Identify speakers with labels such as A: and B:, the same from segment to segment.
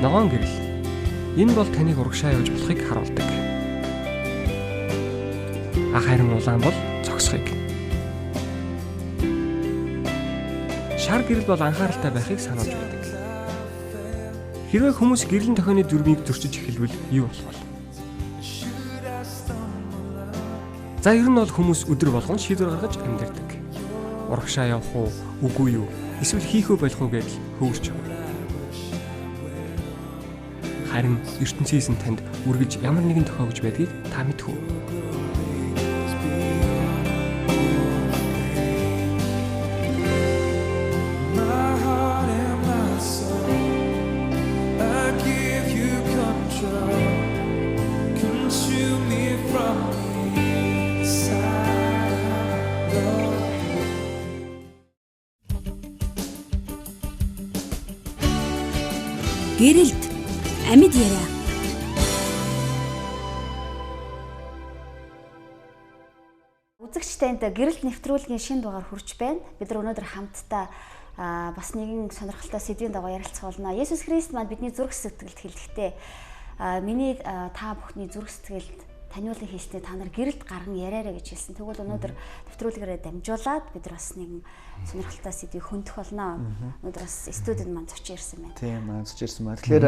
A: Ногоон гэрэл. Энэ бол таныг урагшаа явж болохыг харуулдаг. Харин улаан бол зогсохыг. Шар гэрэл бол анхааралтай байхыг сануулж байдаг. Хэрвээ хүмүүс гэрлэн тохионы дүрмийг зөрчиж эхэлвэл юу болох вэ? За ер нь бол хүмүүс өдөр болгон шийдвэр гаргаж амьдардаг. Урагшаа явах уу, үгүй юу? Эсвэл хийх үү болох уу гэж хөвөрч байгаа. Харин ертөнцийн танд үргэлж ямар нэгэн тохиогж байдгийг та мэдэх үү?
B: Гэрэлт амьд яриа. Үзэгчтэйнд гэрэлт нэвтрүүлгийн шинэ дугаар хүрч байна. Бид нар өнөөдөр хамтдаа бас нэгэн сонирхолтой сэдвийн дагуу ярилцах болно. Есүс Христ маань бидний зүрх сэтгэлд хэлэхдээ миний та бүхний зүрх сэтгэлд таниулан хийснээр та нар гэрэлт гарган яриараа гэж хэлсэн. Тэгвэл өнөөдөр нэвтрүүлгээрээ дамжуулаад бид нар бас нэгэн сонирхолтой сэдвийг хөндөх болно. Өнөөдөр бас студид маань зочин ирсэн байна. Тийм,
C: зочин ирсэн байна. Тэгэхээр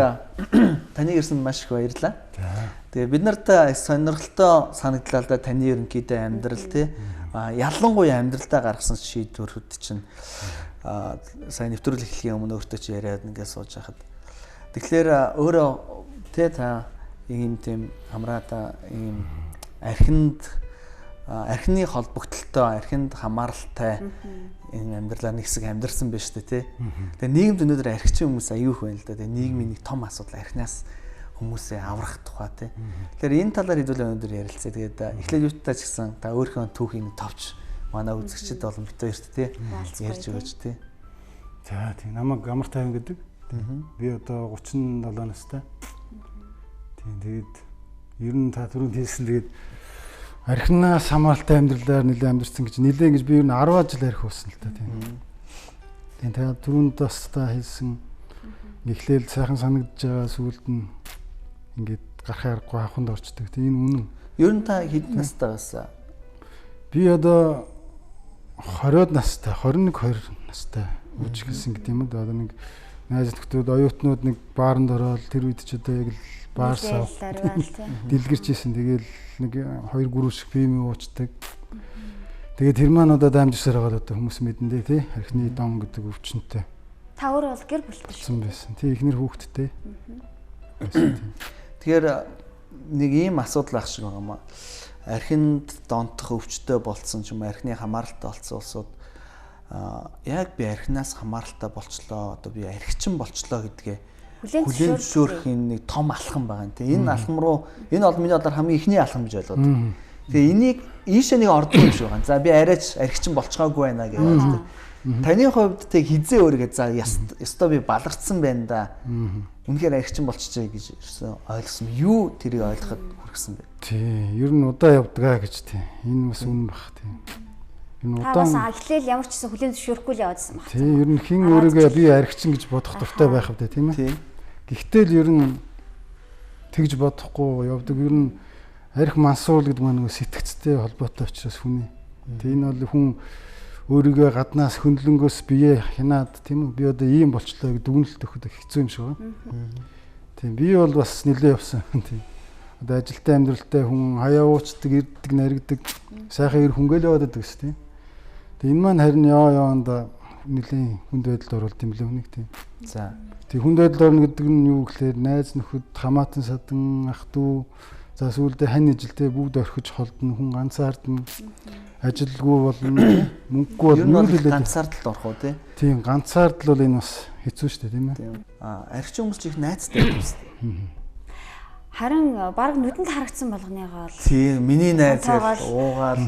C: таны ирсэн маш их баярлалаа. Тэгээ бид нарт сонирхолтой санагдлаа л да таны ерөнхийдөө амьдрал тий. Ялангуяа амьдралдаа гаргасан шийдвэрүүд чинь сайн нэвтрүүлэг эхлэхийн өмнө өөртөө чи яриад ингээд сууж байхад. Тэгэхээр өөрөө тий та ийм тийм хамраата ийм архины холбогдлолтой, архинд хамааралтай энэ амьдралаар нэг хэсэг амьдарсан байж тээ тий. Тэгээ нийгэмд өнөөдөр архичин хүмүүс аюух байна л да. Тэгээ нийгмийн нэг том асуудал архинаас хүмүүсээ аврах тухай тий. Тэгэхээр энэ талаар хэдүүлээ өнөөдөр ярилцъя. Тэгээд эхлээд юутай ч гэсэн та өөрийнхөө түүхийг товч манай үзэгчид болон бит хоёрт тий ярьж өгөөч тий.
D: За тийм намайг Амар Тайван гэдэг. Би одоо 37 настай. Тэгээд ер нь та түрүүнд хэлсэн тэгээд архинаас хамааралтай амьдралаар нэлээд амьдсан гэж нэлээд ингэж би ер нь 10 жил архи уусан л та тийм. Тэгээд түрүүнд бас та хэлсэн эхлээл сайхан санагдж байгаа сүүлд нь ингээд гарах аргагүй хавханд орчдөг. Тийм энэ үнэн.
C: Ер нь та хэдэн настай байсан?
D: Би одоо 20-од настай, 21-20 настай ууж гэлсэн гэдэг юм да. Одоо нэг найз нөхдөд оюутнууд нэг бааранд ороод тэр үед ч одоо яг л баарсаа дэлгэрч исэн. Тэгээл нэг 2-3 шиг бими уучдаг. Тэгээд тэр маань одоо дамжсаар байгаа одоо хүмүүс мэдэндээ тий архины дон гэдэг өвчнөд.
B: Та өөрөө бол гэр бүлтэй
D: байсан. Тий эхнэр хүүхэдтэй.
C: Тэгэхээр нэг ийм асуудал ах шиг байгаа юм аа. Архинд донтох өвчтөй болцсон ч юм архины хамааралтай болсон улсууд яг би архинаас хамааралтай болчлоо. Одоо би архичин болчлоо гэдгээ хүлээн зөвшөөрөх нэг том алхам байгаа юм. Тэгээ энэ алхам руу энэ бол миний бодлоор хамгийн ихний алхам гэж ойлгоод. Тэгээ энийг ийшээ нэг ордог юм шиг байна. За би арайч архичин болцгоогүй байна гэдэг. Таны хувьд тэг хизээ өөрийгөө за ёстой би баларцсан байна да. Үнэхээр архичин болчихжээ гэж ойлгосон. Юу тэрийг ойлгоход хүргэсэн бэ?
D: Тий, ер нь удаа явдгаа гэж тий. Энэ бас үнэн баг тий.
B: Энэ удаан эхлээл ямар ч гэсэн хүлээн зөвшөөрөхгүй л яваадсан баг.
D: Тий, ер нь хин өөрийгөө би архичин гэж бодох дуртай байх вэ тийм ээ. Гэхдээ л ер нь тэгж бодохгүй явдаг. Ер нь архи мансуул гэдэг маань нөгөө сэтгцтэй холбоотой учраас хүний. Тэг энэ бол хүн өөрийгөө гаднаас хөндлөнгөөс бие хянаад тийм үү би одоо ийм болчлоо гэдэг дүгнэлт өгөхөд хэцүү юм шиг байна. Тийм би бол бас нэлээд явсан тийм. Одоо ажилтаа амьдралтай хүн хаяа уучдаг, ирдэг, наригдаг, сайхан ир хүнгээл яваад байдаг ш тийм. Тэг энэ маань харин яваанда нэлээд хүнд байдалд оруулт юм лээ хүнийг тийм.
C: За.
D: Тэг хүнд байдалд орно гэдэг нь юу гэхээр найз нөхөд хамаатан садан ах дүү за сүүлдээ хань ижилтэй бүгд орхиж холдно хүн ганцаардна. Ажилгүй болно мөнгөгүй болно
C: юу хэлээд ганцаардалд орох уу
D: тийм ганцаардал бол энэ бас хэцүү шүү дээ тийм ээ
C: архичин хүмүүс ч их найзтай юм шүү
B: харин баг нүдэнд харагдсан болгоныгоо л
C: тийм миний найз уугаал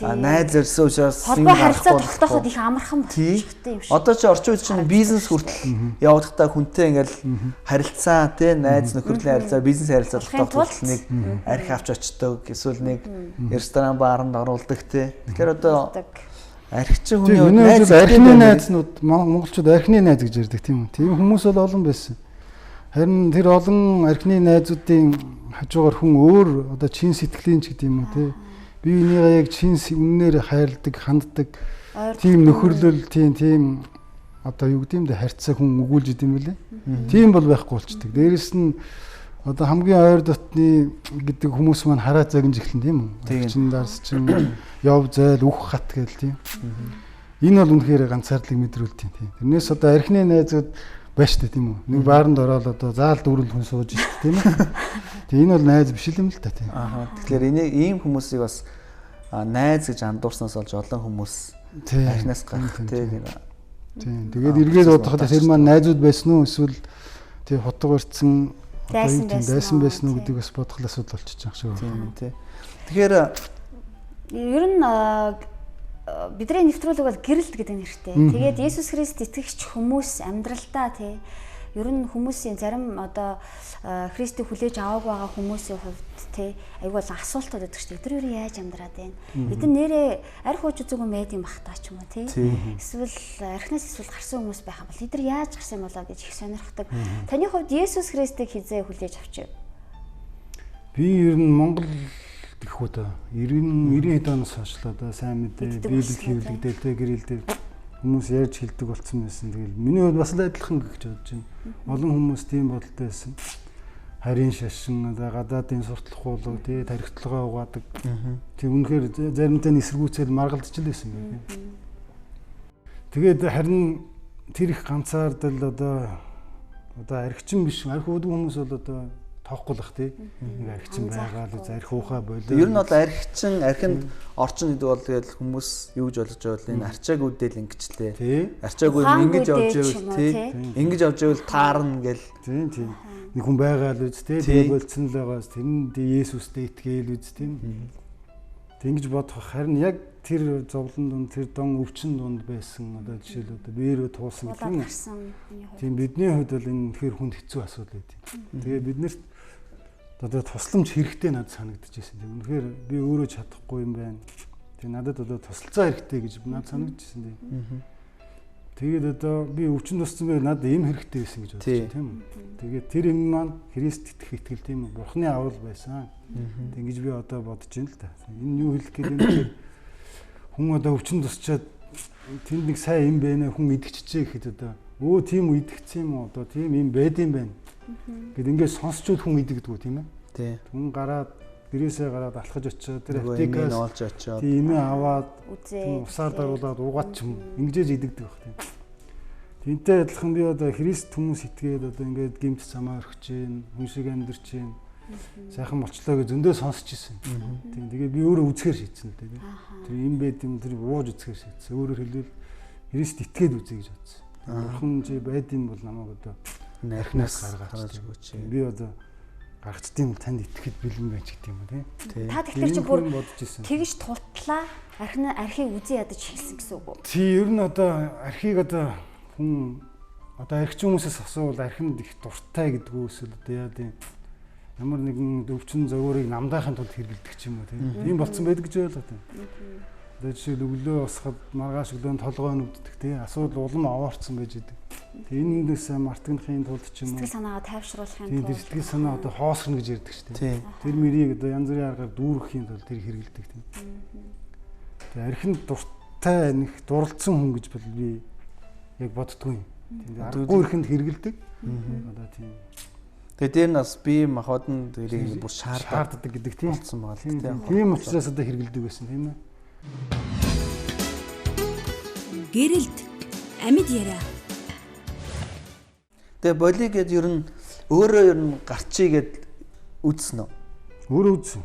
C: найз өрсөн учраас
B: холбоо харилцаа тогтооход их амархан болчихтой юм шиг
C: одоо чи орчин үед чинь бизнес хүртэл явагдахтаа хүнтэй ингээл харилцаа тийм найз нөхөрлийн харилцаа бизнес харилцаа тогтоох нэг архи авч очдог эсвэл нэг ресторан бааранд оруулдаг тийм тэгэхээр одоо архичин хүний
D: найз архины найзнууд монголчууд архины найз гэж ярьдаг тийм үү тийм хүмүүс бол олон байсан Харин тэр олон архины найзуудын хажуугаар хүн өөр одоо чин сэтгэлийн ч гэдэг юм уу те. Бие бинийгээ яг чин үннээр хайрладаг, ханддаг тийм нөхөрлөл, тийм одоо юу гэдэм бэ харьцаа хүн өгүүлж идэм билээ. Тийм бол байхгүй болчдөг. Дээрэс нь одоо хамгийн ойр дотны гэдэг хүмүүс маань хараа загинж эхлэн тийм үү? Чин дарс чин яв зайл үх хат гэл тийм. Энэ бол үнэхээр ганцаардлыг мэдрүүлдэг тийм. Тэрнээс одоо архины найзууд байж тээ тийм үү? Нэг бааранд ороод одоо заал дүүрэл хүн сууж шүү тийм үү? Тэгээ энэ бол найз биш юм л та тийм.
C: Тэгэхээр ийм хүмүүсийг бас найз гэж андуурснаас болж олон хүмүүс архинаас гарах тийм.
D: Тэгээд эргээд бодоход тэр маань найзууд байсан уу эсвэл тий хутга барьсан дайсан байсан уу гэдэг бас бодох асуудал болчихж байгаа шүү.
C: Тийм тий. Тэгэхээр
B: ер нь бидний нэвтрүүлэг бол гэрэлт гэдэг нэртэй. Тэгээд Есүс Христ итгэгч хүмүүс амьдралдаа тий ер нь хүмүүсийн зарим одоо Христийг хүлээж аваагүй байгаа хүмүүсийн хувьд тий айгүй бол асуултууд байдаг шүү дээ. Тэр юу яаж амьдраад байна? Эдгээр нэрээ арх ууч үзээгүй мэд юм бах таа ч юм уу тий. Эсвэл архинаас эсвэл гарсан хүмүүс байх юм бол эдгээр яаж гарсан болоо гэж их сонирхдаг. Таны хувьд Есүс Христийг хизээ хүлээж авчив?
D: Би ер нь Монгол гэх үү 90 хэд оноос хойшлоо да сайн мэдээ библиэд хэвлэгдээ тэ гэрэлдээ хүмүүс ярьж хэлдэг болсон байсан. Тэгэл миний хувьд бас л адилхан гэж бодож байна. Олон хүмүүс тийм бодолтой байсан. Харийн шашин, гадаадын суртлах уулга, тий тархитлагаа угаадаг. Тийм үнэхээр заримдаа эсэргүүцэл маргалдаж л байсан юм. Тэгээд харин тэр их ганцаардал одоо архичин биш, архи уудаг хүмүүс бол одоо тоохгүй л бах тий. Нэг архичин байгаа л архи уухаа болоо.
C: Ер нь бол архинд орчин гэдэг бол тэгэл хүмүүс юу гэж болгож байвал энэ арчааг үдэл ингэчлээ. Арчаагүй ингэж явж байвал тий. Ингэж явж байвал таарна гэл.
D: Тийм. Нэг хүн байгаа л үз тий. Тэгээ болцсон л байгаас тэрэнд Есүстэй итгээл үз тийм. Тэгж бодох харин яг тэр зовлон дунд тэр дон өвчин дунд байсан одоо жишээл одоо биерөө туулсан гэх юм. Тийм бидний хувьд бол энэ тэгэхээр хүнд хэцүү асуудал байдаг. Тэгээ биднэрт одоо тусламж хэрэгтэй надад санагдчихсэн. Тийм үнэхээр би өөрөө чадахгүй юм байна. Тэгээ надад одоо тусалцаа хэрэгтэй гэж надад санагдчихсэн тийм. Тэгээд одоо би өвчин туссан байгаад надад им хэрэгтэй байсан гэж бодчих тийм үү. Тэгээд тэр им маань Христ итгэл тийм үү. Бурхны аврал байсан. Тэгж би одоо бодож байна л та. Энэ юу хэлэх гээд юм хүн одоо өвчин тусчаад тэнд нэг сайн юм байна хүн идэгчжээ гэхэд одоо өө тийм үү идэгцсэн юм уу одоо тийм юм байд юм байна. Гэт ингээд сонсчууд хүн идэгдэггүй тийм ээ.
C: Тий.
D: Хүн гараад гэрээсээ гараад алхаж очиод тэр аптекаас
C: олж очиод
D: тийм ээ аваад усаар даруулаад уугаад ч юм ингэж идэгдэг байх тийм. Тинтэй адилхан би одоо Христ хүмүүс итгээд одоо ингээд гимт замаа өргөж чинь хүн шиг амьдарч чинь сайхан болчлоо гэж зөндөө сонсч ирсэн. Тийм тэгээ би өөрөө үзэхэр шийдсэн л дээ. Тэр юм байд юм тэр ууж үзэхэр шийдсэн. Өөрөөр хэлбэл Христ итгээд үзье гэж бодсон. Бурхан чи байд юм бол намайг одоо архинаас гаргаж өгөөч. Би одоо гаргацдığım танд итгэхэд бэлэн байж гэдэг юм уу тий.
B: Та тэгэхээр чи бүр тэгж тултлаа архийг үзье ядаж хэлсэн гэсэн үг үү?
D: Тий ер нь одоо архийг одоо хүн одоо архичин хүмүүсээс асуувал архинд их дуртай гэдэг үү эсвэл одоо яа тийм ямар нэгэн өвчин зовоорыг намдаахын тулд хэрэглэдэг ч юм уу тийм болцсон байдаг гэж ойлгоод байна. Одоо жишээл өглөө босоход маргааш өглөө толгой нүддэг тийм асуудал улам овоорцсон байж идэг. Энэ үндээс мартагнахын тулд ч юм уу
B: сэтгэл санаагаа тайвшруулахын
D: тулд тийм сэтгэл санаа одоо хоосрно гэж ярьдаг шүү дээ. Тэр мөрийг одоо янз бүрийн аргаар дүүрэхийн тулд тэр хэрэглэдэг тийм. Тэгээ архинд дуртай нэг дурлцсан хүн гэж бол би яг боддгүй юм. Тийм аргагүй ихэнд хэрэглэдэг. Одоо тийм.
C: Тэгээ дээр нас би махбодон тэрийг бүр
D: шаарддаг гэдэг тийм
C: болсон байгаа л тийм.
D: Тийм учраас одоо хэрэглэдэг байсан тийм ээ.
E: Гэрэлт амьд яриа.
C: Тэгээ боли гэд ер нь өөрөө гарчий гэд үзсэн үү?
D: Өөрөө үзсэн.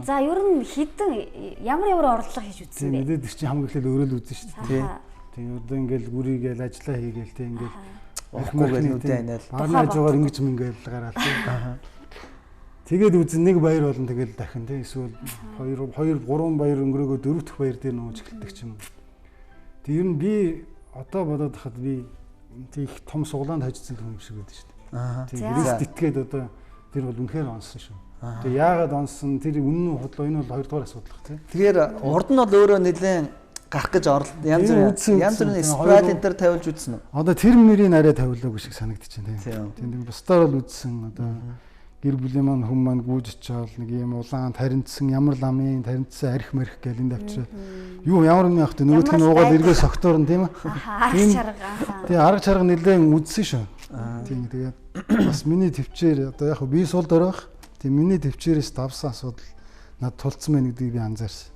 B: За ер нь хідэн ямар орлого хийж үзсэн бэ?
D: Мэдээд чи хамгийн эхлээд өөрөө л үзсэн шүү дээ. Тийм одоо ингээл гүрийгээл ажиллаа хийгээл тийм ингээл
C: Охгүйгээл нүдэ анаал.
D: Бааны хажуугаар ингэж мингээл гараад тийм. Тэгээд үзэн нэг баяр болон тэгэл дахин тийм эсвэл 2 3 баяр өнгөрөөгөө 4 дахь баяр дээр нөөж эхэлдэг ч юм. Тэг ер нь би одоо бодоод хахад би тийм их том суглаанд хожицсан хүн шиг байдаг шүү дээ. Тийм Христ итгээд одоо тэр бол үнэхээр онсон шүү. Тэг яагаад онсон тэр үнэн худлаа энэ бол 2 дугаар асуудал баг тийм.
C: Тэгэхээр урд нь бол өөрөө нэлээд гарах гэж янз бүрийн спрайт энэ төр тавилж үзсэн үү?
D: Одоо тэр мөрийн арай тавилаагүй шиг санагдчихэв тийм. Бусдаар бол үзсэн. Одоо гэр бүлийн маань хүм маань гүйж очиод нэг юм улаан таринцсан ямар ламын таринцсан арх марх гэл энэ давчраа. Юу ямар юм явах вэ? Нөгөөх нь уугаад эргээ согтуурн тийм үү?
B: Арга чарга.
D: Тийм арга чарга нэлээд үзсэн шүү. Тийм тэгээд бас миний төвчээр одоо яг би сул дөрөх. Тийм миний төвчээрээс давсан асуудал над тулцсан байх гэдгийг би анзаарсан.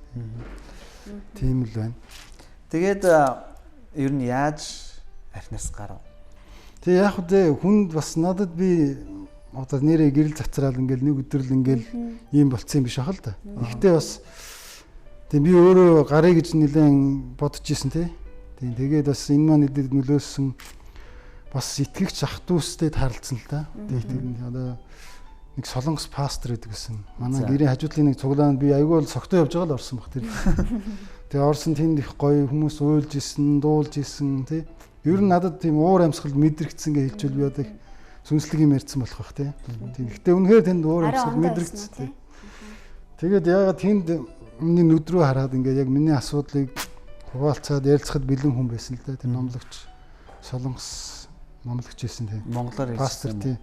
D: Тийм л байна.
C: Тэгээд ер нь яаж архинаас гарав?
D: Тэгээ яг хүнд бас надад би одоо нэрээ гэрэл цацраал ингээл нэг өдрөл ингээл ийм болцсон юм биш ахал та. Гэхдээ бас тийм би өөрөө гарыг гэж нэлээд бодож исэн тий. Тийм тэгээд бас энэ маань нэдэд нөлөөсөн бас итгэгч ах дүүстэй харилцсан л та. Тэгээд одоо нэг солонгос пастор гэдэг гэсэн. Манай гэрийн хажуудлын нэг цуглаанд би айгүй бол согтоо явж байгаа л орсон баг тэр. Тэгээ орсон тэнд их гоё хүмүүс уйлж исэн, дуулж исэн тий. Ер нь надад тийм уур амьсгал мэдрэгдсэн гэж хэлжүүл би одоо сүнслэг юм ярьсан болох бах тий. Гэхдээ үнэхээр тэнд уур амьсгал мэдрэгдсэн тий. Тэгээд яагаад тэнд миний нүд рүү хараад ингээд яг миний асуудлыг хуваалцаад ярилцахад бэлэн хүн байсан л да. Тэр номлогч солонгос номлогч байсан тий.
C: Монголоор
D: пастор тий.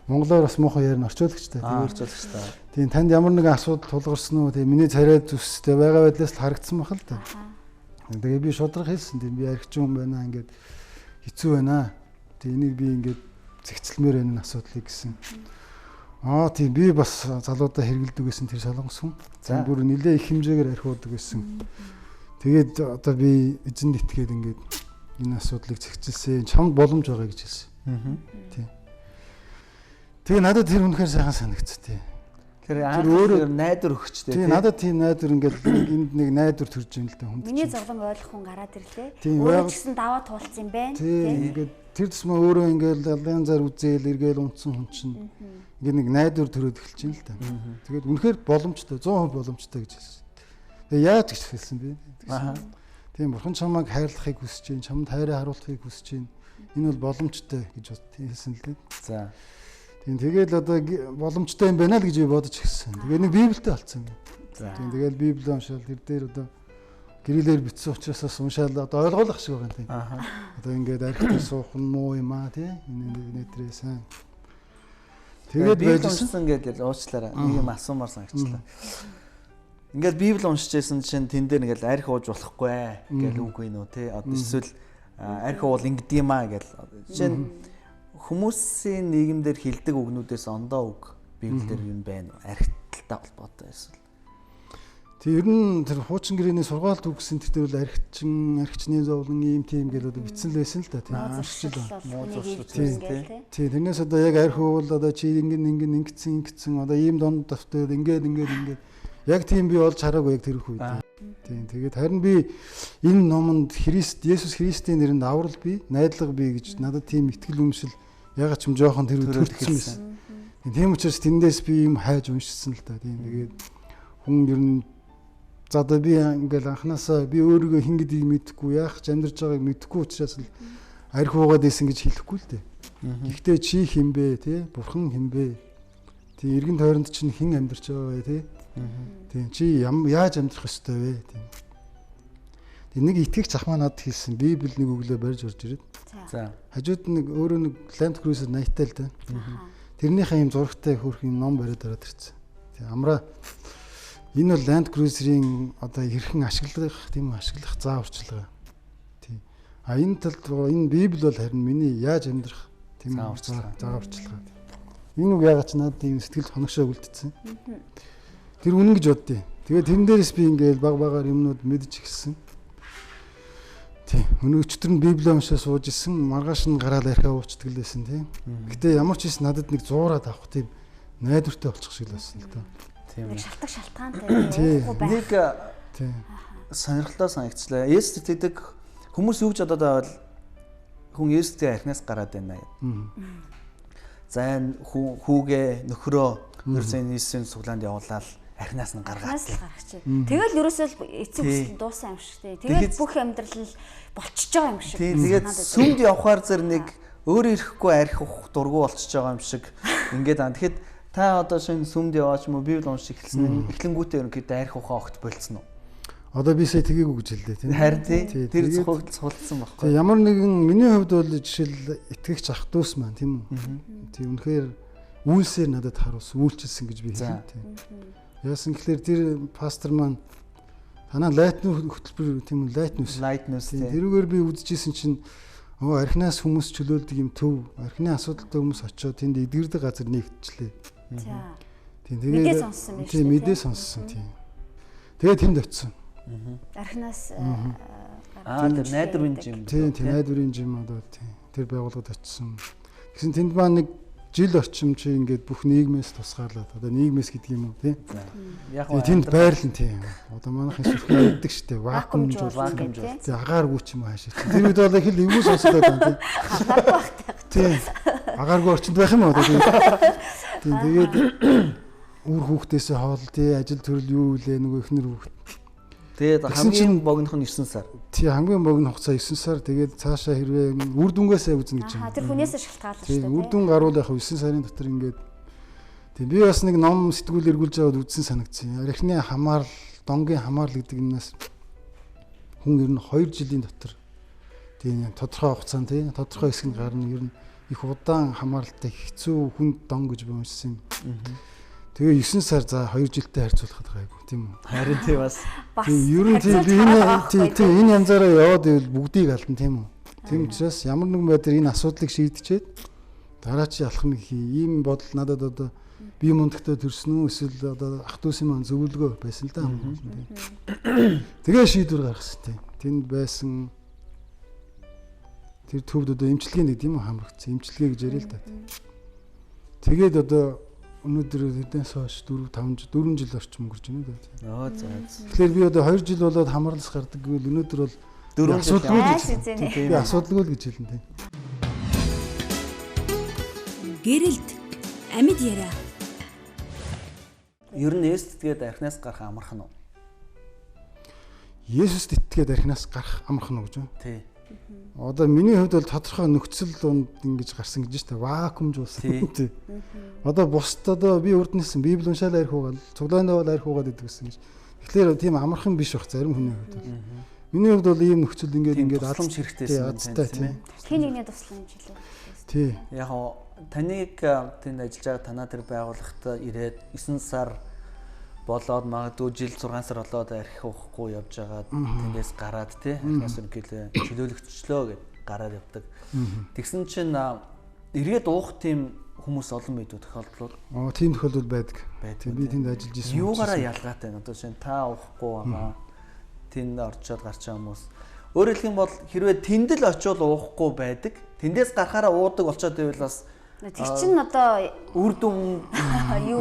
D: Монголоор бас муухай ярина орчуулагчтай
C: тийм орчуулагчтай.
D: Тийм танд ямар нэгэн асуудал тулгарсан уу? Тийм миний царай зүстэй байгаа байдлаас л харагдсан бахал та. Тэгээ би шудраг хэлсэн. Тийм би архичин хүн байна ингээд хэцүү байна. Тийм энийг би ингээд зэгцэлмээр байна асуудлыг гэсэн. Тийм би бас залуудаа хэргэлдэг гэсэн тэр солонгос хүн. За бүр нэлээ их хэмжээгээр архиудаг гэсэн. Тэгээд одоо би эзэнд итгээд ингээд энэ асуудлыг зэгцэлсэн. Чамд боломж байгаа гэж хэлсэн. Тийм. Тэгээ надад тэр үнэхээр сайхан санагдчихтэй.
C: Тэр өөрөө найдвар өгчтэй.
D: Тийм надад тийм найдвар ингээд энд нэг найдвар төрж юм л да хүнд.
B: Миний зовлон ойлгох хүн гараад ирлээ. Өөрөө ч гэсэн даваа туулсан юм байна.
D: Тийм ингээд тэр тусмаа өөрөө ингээд янзаар үзээл эргээл унтсан хүн чинь ингээд нэг найдвар төрөөд эхэлж юм л да. Тэгээд үнэхээр боломжтой 100% боломжтой гэж хэлсэн. Тэгээ яаж гэж хэлсэн бэ? Тийм бурхан чамайг хайрлахыг хүсэж байна, чамд хайраа харуулахыг хүсэж байна. Энэ бол боломжтой гэж хэлсэн л дээ.
C: За
D: тэгэл одоо боломжтой юм байна л гэж би бодож ирсэн. Тэгээ нэг Библиэд олцсон юм. Тэгэл Библийг уншаал тэр дээр одоо гэрэлээр бичсэн учраас уншаал одоо ойлгох шиг байгаа юм тийм. Одоо ингээд архитект суух нь муу юм аа тий. Энэ нэтрээ сайн. Тэгээд
C: байжсэн гэдэг уучлаарай. Нэг юм асуумаар санагчлаа. Ингээд Библи уншижсэн чинь тэн дээр ингээд арх ууж болохгүй гэж үгүй нөө тий. Одоо эсвэл арх уул ингэдэм аа гэж. Жишээ нь хүмүүсийн нийгэмдэр хилдэг үгнүүдээс ондоо үг Библиэр юм байна. Архитекттай холбоотой эсвэл.
D: Тэг ер нь тэр хуучин гэрээний сургаалт үг гэсэн тэр бол архичны зовлон ийм тийм гэж одоо бичсэн л байсан л да. Тийм. Тэрнээс одоо яг арх уул одоо чи ингэсэн одоо ийм донд давтаад ингээд яг тийм би олж хараагүй яг тэр их үед. Тийм. Тэгээд харин би энэ номонд Есүс Христийн нэрээр аврал би, найдлага би гэж надад тийм итгэл үнэмшил ягаад ч юм жоохон тэр төрөлцсөн байсан. Тийм учраас тэндээс би юм хайж уншсан л да. Тийм. Тэгээд хүн ер нь за одоо би ингээл анханасаа би өөрийгөө хин гэдгийг мэдэхгүй яах ч амьдарч байгааг мэдэхгүй учраас л арх уугаад исэн гэж хэлэхгүй л дээ. Гэхдээ чи хэн бэ те? Бурхан хэн бэ? Тийм эргэн тойронд чинь хэн амьдарч байгаа вэ те? Тийм чи яаж амьдрах ёстой вэ? Тийм. Тэг нэг итгэгч ах маань надад хэлсэн Библи нэг өглөө барьж орж ирээд. За. Хажууд нэг өөрөө нэг Land Cruiser 80-тай л да. Тэрнийхээ юм зурагтай хөрх юм ном бариад ороод ирсэн. Тийм амраа энэ бол Land Cruiser-ийн одоо хэрхэн ашиглах тийм ашиглах заа урчилгаа. Тийм. Энэ талд энэ Библи бол харин миний яаж амьдрах тийм заа урчилгаа. Энэ үг яагаад ч надад тийм сэтгэл хоногшоо үлдсэн. Тэр үнэн гэж боддیں۔ Тэгээд тэрэн дээрээс би ингээл баг юмнууд мэдж ирсэн. Тийм. Өнөөдөр нь Библи уншаа сууж исэн, маргааш нь гараад архиа уучдаг л байсан тийм. Гэтэ ямар ч юм надад нэг зуураад авах тийм найдвартай болчих шиг л байсан л да.
C: Тийм.
B: Шалтгаан шалтгаантай.
C: Нэг тийм. Сонирхолтой санагчлаа. Есүс тэгдэг хүмүүс юу гэж бодоод байвал хүн Есүстэй архинаас гараад байна юм. За хүүгээ нөхрөө ерөөсөө Есүсийн суглаанд явуулаад архинаас нь гаргаад.
B: Тэгэл ерөөсөө эцэг хүсэл дууссан юм шиг тий. Тэгэл бүх амьдрал болчихж байгаа юм шиг.
C: Тэгээд сүмд явхаар зэр нэг өөрөө ирэхгүй архи дургу болчихж байгаа юм шиг ингээд аа. Тэгэхэд та одоо шинэ сүмд яваач мó Библи уншиж эхэлсэн. Эхлэнгүүтээ ерөнхийдөө архи ухаан огт болцсон уу?
D: Одоо би сая тгийгүү гэж хэллээ тийм.
C: Харин тэр цуглдсан баггүй.
D: Тийм ямар нэгэн миний хувьд бол жишээл итгэгч ах дүүс маань тийм үү. Тийм үнэхээр үйлсээр надад харуулсан, үйлчилсэн гэж би хэлээ тийм. Яасан гэхээр тэр пастор маань танаа лайтны хөтөлбөр тийм үү лайтнус тийм. Тэрүүгээр би үзчихсэн чинь архинаас хүмүүс чөлөөлдөг юм төв, архины асуудалтай хүмүүс очиод тэнд эдгэрдэг газар нэгтчлээ.
B: За.
D: Тийм тэгээд мэдээ сонссон тийм. Тэгээд тэнд очисон.
B: Архинаас
C: тэр найдварын жим.
D: Тийм найдварын жим одоо тийм. Тэр байгууллагад очисон. Тэгсэн тэнд маань нэг жил орчим чи ингээд бүх нийгмээс тусгаарлаад одоо нийгмээс гэдэг юм уу тийм. Яг нь тэнд байрлан тийм. Одоо манайхын сүлхний яддаг штэ вакуумжуулсан тийм. Агааргүй ч юм уу хаашаа. Тэр үед бол их л эвгүй сонсоод байна тийм.
B: Агааргүй багтай.
D: Тийм. Агааргүй орчинд байх юм уу одоо тийм. Тэгээд үр хүүхдээсээ хоол тий ажил төрөл юу вэ нөгөө ихнэр хүүхд.
C: Тэгээд хамгийн богинох нь 9 сар.
D: Тий хамгийн богино хугацаа 9 сар. Тэгээд цаашаа хэрвээ үр дүнгээсээ үзнэ гэж байна.
B: Тэр хүнээс шалтгаалж шүү дээ.
D: Үр дүн гаруул яг 9 сарын дотор ингээд. Тэг би бас нэг ном сэтгүүл эргүүлж аваад үзсэн санагдсан. Архины хамаарал, донгийн хамаарал гэдэг юмнаас хүн ер нь 2 жилийн дотор тийм тодорхой хугацаанд тийм тодорхой хэсэг нь гарна ер нь их удаан хамааралтай хэцүү хүнд дон гэж бомжсон юм. Тэгээ 9 сар за 2 жилдээ харьцуулахад гайгүй тийм үү.
C: Харин тий бас.
D: Ер нь тийм би энэ янзаараа яваад ивэл бүгдийг алдна тийм үү. Тийм учраас ямар нэгэн байдлаар энэ асуудлыг шийдчихэд дараа чи алах нэг ийм бодол надад одоо бие мундагтай төрсөн үү эсвэл одоо ах дүүсийн маань зөвлөгөө байсан л да. Тэгээ шийдвэр гаргасан тийм. Тэнд байсан тэр төвд одоо эмчилгээ нэг тийм үү хамрагдсан. Эмчилгээ гэж яриа л да. Тэгээд одоо өнөөдөр хэдээс хойш 4 жил орчим өнгөрч байна да.
C: За.
D: Тэгэхээр би одоо 2 жил болоод хамаарлаас гардаг гэвэл өнөөдөр бол 4 жил би асуудалгүй л гэж хэлнэ тийм.
E: Гэрэлт амьд яриа.
C: Ер нь Есүст итгээд архинаас гарах амархан уу?
D: Есүст итгээд архинаас гарах амархан уу гэж байна.
C: Тий.
D: Одоо миний хувьд бол тодорхой нөхцөл донд ингэж гарсан гэж байна. Вакуумжуулсан тий. Одоо бусд одоо би урд нисэн Библи уншаал арх уугаал, цуглаандаа бол арх уугаад идэг гэсэн гэж. Тэгэхээр тийм амархан биш бах зарим хүний хувьд бол. Миний хувьд бол ийм нөхцөл ингээд
C: тусламж хэрэгтэйсэн
D: тийм.
B: Хин нэгний тусламж илүү.
D: Тий.
C: Яг таныг тэнд ажиллаж байгаа танаа тэр байгууллагт ирээд 9 сар болоод магадгүй жил 6 сар болоод архи уухгүй явж байгаа тэндээс гараад тий архинаас үргэлээ чөлөөлөгдчлөө гэд гараад явдаг. Тэгсэн чинь эргээд уух тийм хүмүүс олон мэдүү тохиолдлууд.
D: Тийм тохиолдол байдаг. Би тэнд ажиллаж исэн.
C: Юугаараа ялгаатай нь одоо шинэ та уухгүй байгаа тэнд орчоод гарч байгаа хүмүүс. Өөрөөр хэлэх юм бол хэрвээ тэнд л очиод уухгүй байдаг тэндээс гарахаараа уудаг болчоод байвал бас
B: тэр чинь одоо
C: үр дүн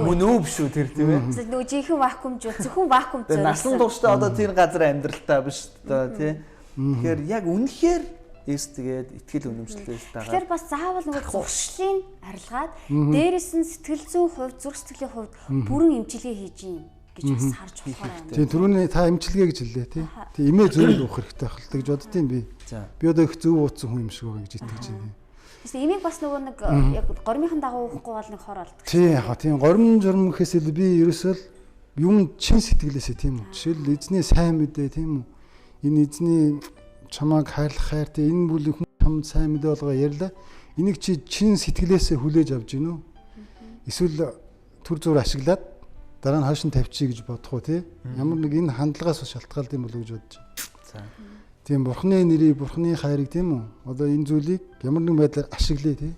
C: мөн өө биш үү тэр тийм ээ.
B: Нөгөө жинхэнэ вакуумжуул зөвхөн вакуум зөв.
C: Насан туршдаа одоо тэр газар амьдралтай биш үү тий. Тэгэхээр яг үнэхээр тэгээд итгэл үнэмшлээс дагаад.
B: Тэгэхээр бас заавал нөгөө зуршлын арилгаад дээрээс нь сэтгэл зүйн хувьд зүрх сэтгэлийн хувьд бүрэн эмчилгээ хийж юм гэж бас харж болохоор байна.
D: Тийм түрүүний та эмчилгээ гэж хэллээ тий. Тийм эмээ зөвөнд уух хэрэгтэй байх л гэж боддtiin би. Би одоо их зөв ууцсан хүн юм шиг байгаа гэж итгэж байна.
B: Тэгсэн эмийг бас нөгөө нэг яг горимынхан дагуу уухгүй бол нэг хор болдог.
D: Тийм яг тийм горим журм гэхээс л би ерөөсөө юм чин сэтгэлээсээ тийм үү. Жишээл эзний сайн мэдээ тийм үү. Энэ эзний чамайг хайрлах хайр тийм энэ бүлийн хүн чамд сайн мэдээ болгоо ярьлаа. Энийг чи чин сэтгэлээсээ хүлээж авч гинөө. Эсвэл төр зур ашиглаад дараа нь хойш нь тавьчих гэж бодох уу тий. Ямар нэг энэ хандлагаас шалтгаалт юм болов гэж бодож байна. Тийм бурхны нэрийг, бурхны хайрыг тийм үү? Одоо энэ зүйлийг ямар нэгэн байдлаар ашиглая тий.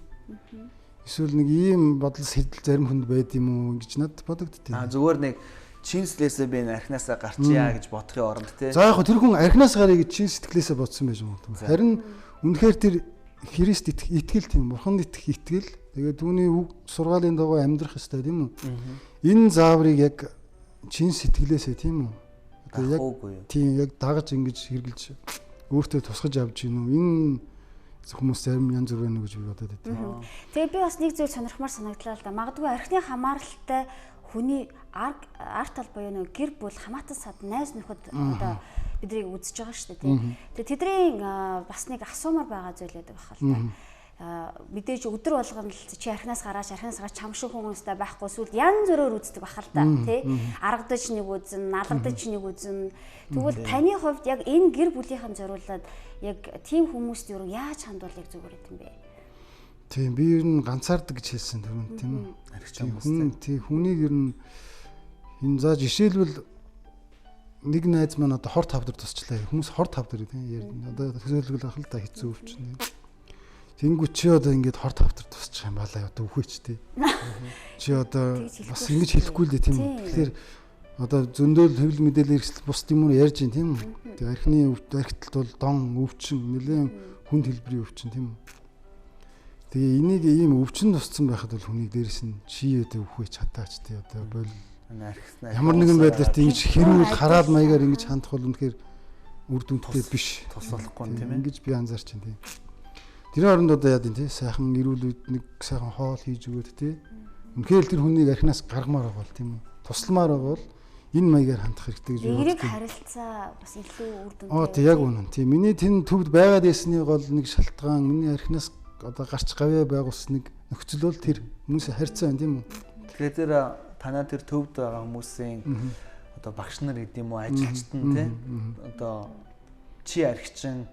D: Эсвэл нэг ийм бодол сэтэл зарим хүнд байд юм уу гэж надад бодогдтыг.
C: Зүгээр нэг чинслээсээ би энэ архинаасаа гарчия гэж бодохын оронд тий.
D: За яг тэр хүн архинаас гарыг гэж чин сэтгэлээсээ бодсон байж магадгүй. Харин үнэхээр тэр Христ итгэл тийм бурханд итгэх итгэл. Тэгээд түүний үг сургаалын дагуу амьдрах ёстой тийм үү? Энэ зааврыг яг чин сэтгэлээсээ тийм үү? Яг тийм яг дагаж ингэж хэрглэж өөртөө тусгаж авч гинүү. Энэ хүмүүс зарим янз бүр байна гэж би бодоод байна.
B: Тэгээ би бас нэг зүйл сонирхмаар санагдлаа л да. Магадгүй архины хамааралтай хүний арт тал буюу нэг гэр бүл хамаатан сад найз нөхөд одоо бидрийг үзэж байгаа шүү дээ. Тэгээ тэдний бас нэг асуумар байгаа зүйл байдаг бахал та. мэдээж өдөр болгоно л чи архинаас гараад чам шиг хүмүүстэй байхгүй сүлд янз бүрээр үздэг бахал та тий аргадаж нэг үзэн налгадаж нэг үзэн тэгвэл таны хувьд яг энэ гэр бүлийнхэн зориулаад яг тийм хүмүүст юу яаж хандуулах зүгээр юм бэ?
D: Тийм би ер нь ганцаардаг гэж хэлсэн түрүүнд тийм үү? Тийм хүнийг ер нь энэ за жишээлбэл нэг найз маань одоо хор тавдар тусчлаа. Хүмүүс хор тавдар тийм одоо төсөөлөл ах л да хэцүү өвчин. Тэнгүү чи одоо ингээд хор тавдар тусчих юм балаа одоо үхээч тий. Чи одоо бас ингэж хэлэхгүй л дээ тийм үү. Тэгэхээр одоо зөндөөл хэвлэл мэдээлэл хэрэгсэл бус юм уу ярьж байна тийм үү. Тэгээ архины архитэлт бол дон өвчин нэлээд хүнд хэлбэрийн өвчин тийм үү. Тэгээ энийг ийм өвчин тусцсан байхад бол хүнийг дээрэс нь чи одоо үхээч хатаач тий одоо бол ямар нэгэн байдлаар ингэж хэрүүл хараал маягаар ингэж хандах бол үнэхээр үр дүнтэй биш.
C: Тус болохгүй тийм ээ.
D: Ингэж би анзаарч байна тийм. Тэр оронд одоо яа гэдэг тий сайхан ирүүлүүд нэг сайхан хоол хийж өгөөд тий. Үнэхээр тэр хүнийг архинаас гаргамаар байгаа бол тийм үү. Тусламаар байгаа бол энэ маягаар хандах хэрэгтэй гэж боддог.
B: Эрэг харилцаа бас илүү үр дүнтэй.
D: Тий яг үнэн. Тий миний тэн төвд байгаад ирсний гол нэг шалтгаан миний архинаас одоо гарч гавьяа байгуулсан нэг нөхцөл бол тэр хүмүүсийн харьцаа байна тийм үү.
C: Тэгэхээр тэр танаа тэр төвд байгаа хүмүүсийн одоо багш нар гэдэм үү ажилчид нь тий одоо чи архичин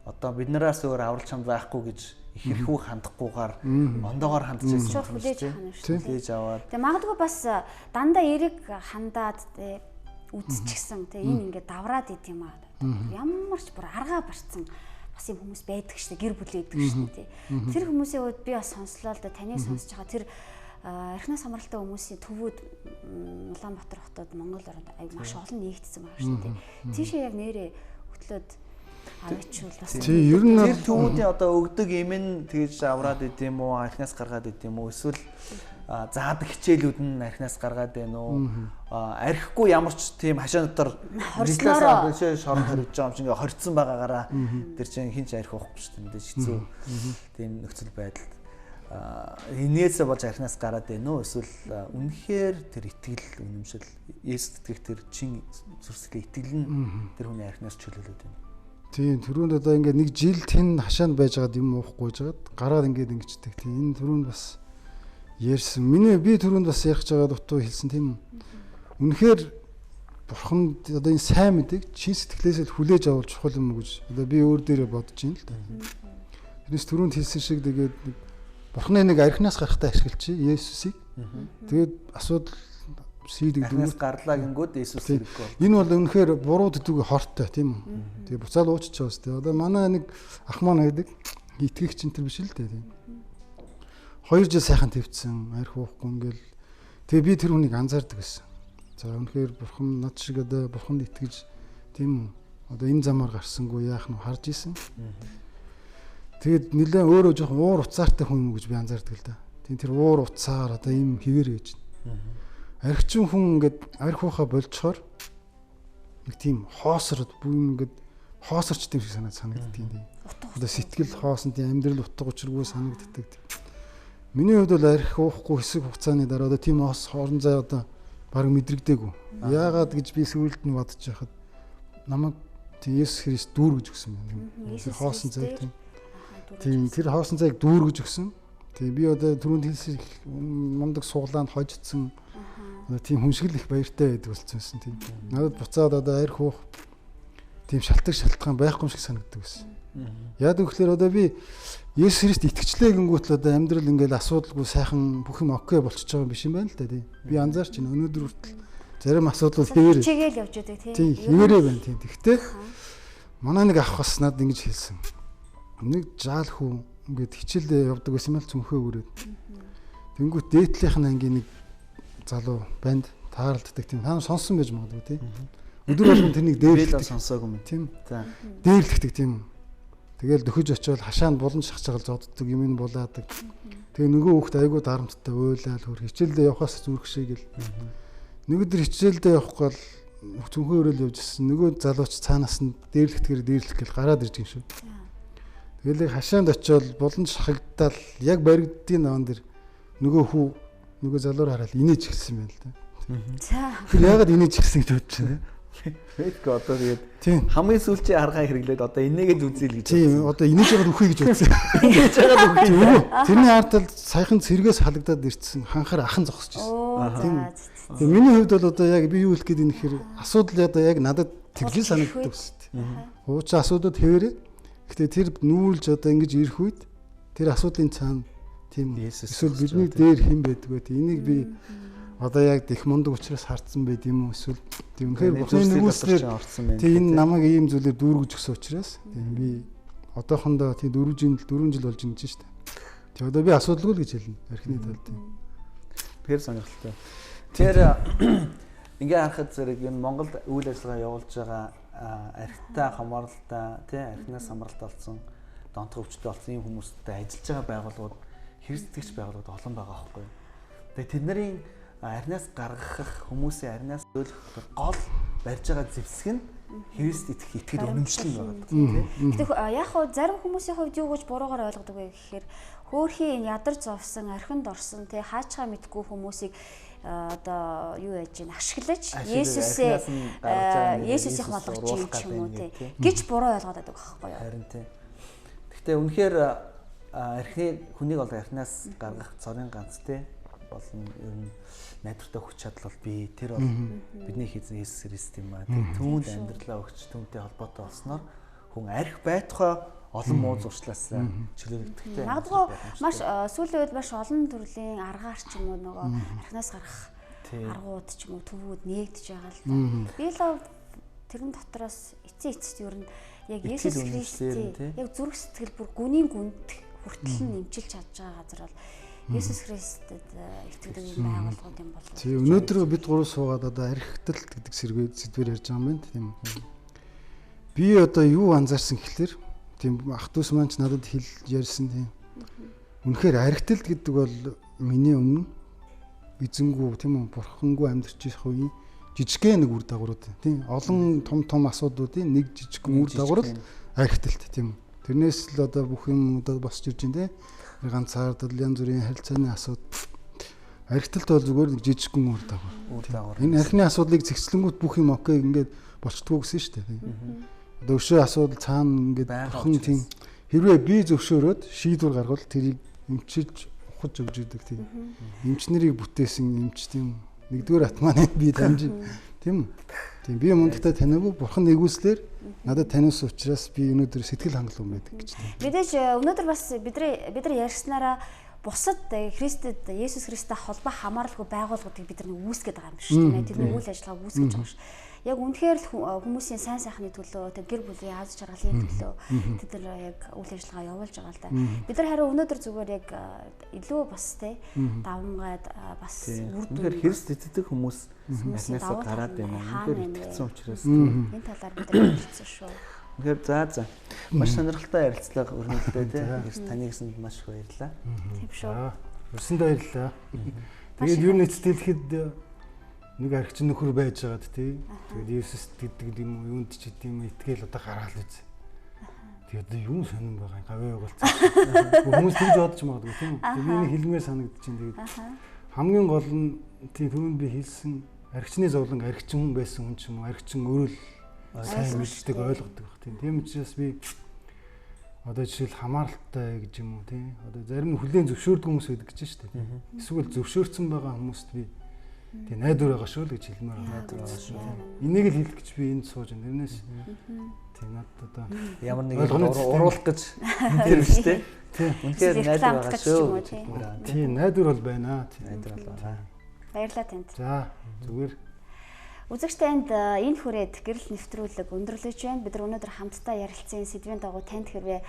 C: одоо биднээс өөр аврал чам байхгүй гэж их хэрхүү хандахгүйгээр ондоогоор хандж байсан.
B: Хүлээж аваад. Тэгээ магадгүй бас дандаа эрэг хандаад үзчихсэн тий энэ ингээд давраад идэм аа. Ямар ч бүр аргаа барцсан бас юм хүмүүс байдаг шүү дээ гэр бүл байдаг шүү дээ тий. Тэр хүмүүсийн үед би бас сонслоо л да таны сонсож байгаа тэр архинаас хамралтай хүмүүсийн төвүүд Улаанбаатар хотод Монгол орнд маш олон нэгдсэн байгаа шүү дээ. Тийшээ яг нэрээ хөтлөөд аваачвал бас
D: тий ер нь
C: тэр төвүүдийн одоо өгдөг юм нь тэгж авраад идэм үү архинаас гаргаад идэм үү эсвэл заадаг хичээлүүд нь архинаас гаргаад байна уу архихгүй ямар ч тийм хашаа дотор нийтлээс шорон хоригж байгаа юм шиг ингээ хоригдсон байгаагаараа тэр чинь хинч архи уухгүй шүү дээ хэцүү тийм нөхцөл байдал энээсээ болж архинаас гараад байна уу эсвэл үнэхээр тэр итгэл үнэмшил Есүс итгэх тэр чин сүрслийн итгэл нь тэр хүний архинаас чөлөөлөд байна.
D: Тийм түрүүнд одоо ингээд нэг жил тэн хашаанд байж байгаад юм уухгүй жагаад гараад ингээд ингэждэг. Тийм энэ түрүүнд бас ярьсан. Би түрүүнд бас ярих жагаа дутуу хэлсэн тийм үү. Үнэхээр бурхан одоо энэ сайн мэдээг чин сэтгэлээсээ хүлээж авах чухал юм гэж одоо би өөр дээрээ бодож байна л да. Тэрнээс түрүүнд хэлсэн шиг тэгээд бурханы нэг архинаас гарахтаа ашиглаж Есүсийг. Тэгээд асуудал шийдэгдэнгүй.
C: Архинаас гарлаа гингүүд Есүс хэрэггүй.
D: Энэ бол үнэхээр буруу төдөө хортой тийм үү. Тэгээ буцаал уучч байгаа сте. Одоо манай нэг ах маань байдаг. Итгэгч энэ төр биш л дээ тийм. 2 жил сайхан твцсэн, арх уухгүй ингээл. Тэгээ би тэр хүнийг анзаардаг гэсэн. За үнэхээр бурхан над шиг одоо бурханд итгэж тийм үү. Одоо энэ замаар гарсангүй яах нь харж исэн. Тэгээд нэлээ өөрөө жоохон уур уцаартай хүн юм гэж би анзаардаг л да. Тийм тэр уур уцаар одоо ийм хэвээр гэж. Архичин хүн ингээд арх ухаа болчоор нэг тийм хоосрод бүн ингээд хоосорч тийм шиг санагддаг тийм. Одоо сэтгэл хоосон тийм амьдрал утга учиргүй санагддаг. Миний хувьд бол арх уухгүй хэсэг хугацааны дараа одоо тийм хоорон зай одоо баг мэдрэгдээгүй. Яагаад гэж би сүүлд нь бодож байхад намайг тийм Есүс Христ дүүр гэж өгсөн байна. Тэр хоосон зай тийм. Тийм тэр хоосон зайг дүүр гэж өгсөн. Тийм би одоо түрүүнд хэлсэн мундаг суглаанд хожицсан тийм хүн шиг л их баяртай байдаг болчихсон тийм. Надад буцаад одоо арх уух тийм шалтгаан байхгүй юм шиг санагддаг байсан. Яад гэвэл одоо би Есүс Христ итгэжлээ гингүүт л одоо амьдрал ингээл асуудалгүй сайхан бүх юм окей болчихж байгаа юм биш юм байна л да тийм. Би анзаарч байна өнөөдөр хүртэл зарим асуудал хэвээр
B: чигээл явж байдаг
D: тийм. Хэвээрээ байна тийм. Тэгтээ манай нэг ах бас надад ингэж хэлсэн. Нэг жаал хүн ингээд хичээлдээ явдаг байсан мэл цүнхөө өрөөд. Тэнгүүт дээдлийнх нь ангийн нэг залуу банд тааралддаг тийм. Та сонсон байж магадгүй тийм. Өдөр болгон тэрнийг дээрлэдэг
C: сонсоогүй юм
D: тийм. За дээрлэдэг тийм. Тэгэл дөхөж очивол хашаанд булан шахчаал зодддаг юм ин булаадаг. Тэгээ нөгөө хүүхд айгуу дарамттай уйлал хөр хичээлдээ явахаас зүрх шиг л. Нэг өдөр хичээлдээ явахгүй бол цүнхөө өрөөл явж ирсэн. Нөгөө залууч цаанаас нь дээрлэхтгэр дээрлэх гэл гараад ирж юм шүү. Тэгэл хашаанд очивол булан шахагдтал яг баригддгийн наван дэр нөгөө залуур хараад инээж эхэлсэн байна л да.
B: За.
D: Тэр яагаад инээж эхэлсэн гэж бодож байна.
C: Мэдгүй одоо тэгээд
D: Тийм.
C: хамгийн сүүлчийн аргаа хэрэглээд одоо энийгээд үзье л гэж.
D: Тийм одоо инээж байгаад үхий гэж бодсон. Инээж байгаад үхий. Тэрний ардтал саяхан цэргээс халагдаад ирсэн ханхаар ахын зогсож ирсэн. Тэгээ миний хувьд бол одоо яг би юу хэлэх гээд энэ хэр асуудал одоо яг надад тэглэн санагддаг үстэй. Хуучин асуудад хэвээрээ. Гэтэ тэр нүүрлж одоо ингэж ирэх үед тэр асуудлын цаана тийм эсвэл бидний дээр хэн байдаг вэ? Энийг би одоо яг их мундаг учраас хардсан байд юм уу эсвэл тийм үнэхээр бурхны нэгүслэр тийм энэ намайг ийм зүйлээр дүүргэж өгсөн учраас тийм би одоохондоо тийм 4 жил болж ингэж штэ. Тэгээ одоо би асуудалгүй л гэж хэлнэ. Архины талд тийм.
C: Тэгэхээр сонирхолтой. Тэр ингээ харахад зэрэг энэ Монголд үйл ажиллагаа явуулж байгаа архитай хамааралтай тий архинаас хамааралтай болсон донтох өвчтөй болсон ийм хүмүүстэй ажиллаж байгаа байгууллагууд хэрэгсдэгч байгууллагууд олон байгаа аахгүй. Тэгээ тэдний арнаас гаргах хүмүүсийн арнаас зөвлөх гол барьж байгаа зэвсэг нь Христ итгэл үнэмшлэн байгаа тийм.
B: Гэхдээ яг хөө зарим хүмүүсийн хувьд юу гэж буруугаар ойлгодог вэ гэхээр хөөрхийн ядар зовсон, архинд орсон тий хаачгаа мэдгүй хүмүүсийг одоо юу яаж ийн ашиглаж Есүсийг болгож юм ч юм уу тий гэж буруу ойлгоод байдаг байхгүй юу?
C: Харин тий. Гэхдээ үнэхээр архи хүнийг бол архинаас гаргах цорын ганц тий болно ер нь найдвартай хүч чадал бол би тэр бол бидний эзэн Есүс Христ юм аа. Түүнд амьдралаа өгч түүнтэй холбоотой болсноор хүн арх байтугай олон муу зуршлаас чөлөөлөгдөхтэй.
B: Магадгүй маш сүүлийн үед маш олон төрлийн аргаар ч юм уу нөгөө архинаас гарах аргууд ч юм уу төвүүд нээгдэж байгаа л да. Би л тэрэн дотроос эцэст ер нь яг Есүс Христийн яг зүрх сэтгэл бүр гүнийн гүнд хүртэл нэмчилж чадж байгаа газар бол Есүс Христэд итгэдэг юм байгууллагууд юм болов.
D: Тийм өнөөдөр бид гурав суугаад одоо архиталт гэдэг сэдвээр ярьж байгаа юм байна тийм. Би одоо юу анзаарсан гэхэлэр тийм ах トゥ ус маань ч надад ярьсан тийм. Үнэхээр архиталт гэдэг бол миний өмнө эзэнгүү тийм үү бурхангүй амьдарч их үеийн жижигхэн нэг үр дагаврууд тийм. Олон том асуудлуудын нэг жижигхэн үр дагавар архиталт тийм. Тэрнээс л одоо бүх юм одоо босч ирж байна тийм. Ганцаардал янз бүрийн харилцааны асуудал архиталт бол зүгээр нэг жижигхэн үр дагавар. Энэ архины асуудлыг зэгцлэнгүүт бүх юм окей ингээд болчдгоо гэсэн шүү дээ. Одоо өшөө асуудал цаана ингээд бурхан тийм хэрвээ би зөвшөөрөөд шийдвэр гаргавал тэрийг эмчилж ухаж өгж идэг тийм. Эмч нарыг бүтээсэн эмч тийм нэгдүгээр атманы би дамжин тийм. Тийм би мундагтай таниагүй бурхан нэгүслэр надад таниусан учраас би өнөөдөр сэтгэл хангалуун байдаг гэж тийм.
B: Мэдээж өнөөдөр бас бид нар ярьснараа бусад Христэд Есүс Христтэй холбоо хамааралгүй байгууллагуудыг бид нар үүсгэж байгаа юм шүү дээ. Тэрний үйл ажиллагааг үүсгэж байгаа шүү. Яг үнэхээр л хүмүүсийн сайн сайхны төлөө, гэр бүлийн аз жаргалын төлөө тэд нар яг үйл ажиллагаа явуулж байгаа л да. Бид нар харин өнөөдөр зүгээр яг илүү бас те давмгаад бас
C: үнэхээр Христ итгэдэг хүмүүс арнасаа гараад байна. Үнэхээр итгэсэн учраас
B: энэ талаар бид нар хэлсэн шүү.
C: Тэгэхээр за маш сонирхолтой ярилцлага өрнөлтөө тий. Таны гэсэнд маш их баярлалаа.
B: Тийм шүү.
D: Өрсөнд баярлалаа. Тэгээд юу нэцтэлэхэд нэг архич нөхөр байж байгаад тий. Тэгээд Есүс гэдэг юм уу юунд ч гэдэм итгэл одоо гараал үз. Тэгээд одоо юу сонирн байгаа гавь угалцсан. Хүмүүс тэгж бодож магадгүй тийм. Тэгээд энэ хэлмээр санагдчихээн тэгээд хамгийн гол нь тий түрүүнд би хэлсэн архичны зовлон архичин хүн байсан хүн ч юм уу архичин өөрөө л сайн мэддэг ойлгодог баг тийм. Тийм учраас би одоо жишээл хамааралтай гэж юм уу тий. Одоо зарим нь хүлээн зөвшөөрдөг хүмүүс байдаг гэж шүү дээ. Эсвэл зөвшөөрсөн байгаа хүмүүст би тий найдвар байгаа шүү л гэж хэлмээр байна. Найдвар байгаа шүү. Энийг л хэлэх гэж би энд сууж байна. Тэрнээс тий надад одоо
C: ямар нэг уруулах гэж тэр биш тий. Үнэхээр найдвар байгаа шүү.
D: Тий найдвар бол байна. Тий
C: найдвар бол байна.
B: Баярлалаа танд.
D: За зүгээр.
B: Үзэгчтэнд энэ хүрээд гэрэл нэвтрүүлэг өндөрлөж байна. Бид нар өнөөдөр хамтдаа ярилцсан сэдвийн дагуу танд хэрвээ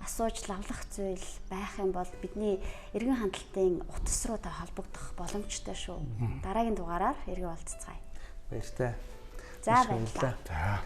B: асууж лавлах зүйл байх юм бол бидний эргэн хандлтын утас руу та холбогдох боломжтой шүү. Дараагийн дугаараар эргэн уулзцгаая.
C: Баяртай.
B: За баярлалаа.
D: За